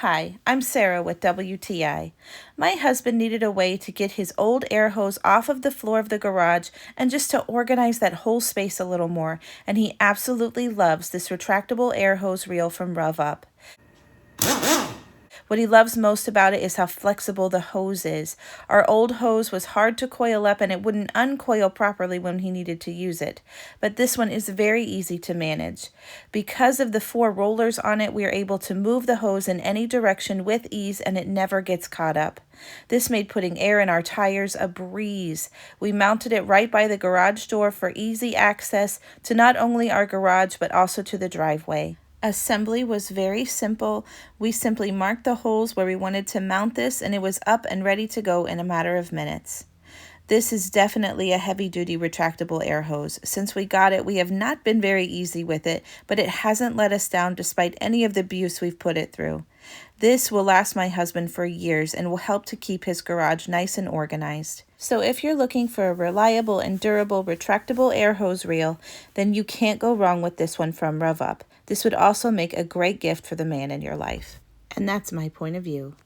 Hi, I'm Sarah with WTI. My husband needed a way to get his old air hose off of the floor of the garage and just to organize that whole space a little more, and he absolutely loves this retractable air hose reel from Ruvup. What he loves most about it is how flexible the hose is. Our old hose was hard to coil up and it wouldn't uncoil properly when he needed to use it. But this one is very easy to manage. Because of the 4 rollers on it, we are able to move the hose in any direction with ease and it never gets caught up. This made putting air in our tires a breeze. We mounted it right by the garage door for easy access to not only our garage but also to the driveway. Assembly was very simple. We simply marked the holes where we wanted to mount this and it was up and ready to go in a matter of minutes. This is definitely a heavy-duty retractable air hose. Since we got it, we have not been very easy with it, but it hasn't let us down despite any of the abuse we've put it through. This will last my husband for years and will help to keep his garage nice and organized. So if you're looking for a reliable and durable retractable air hose reel, then you can't go wrong with this one from Ruvup. This would also make a great gift for the man in your life. And that's my point of view.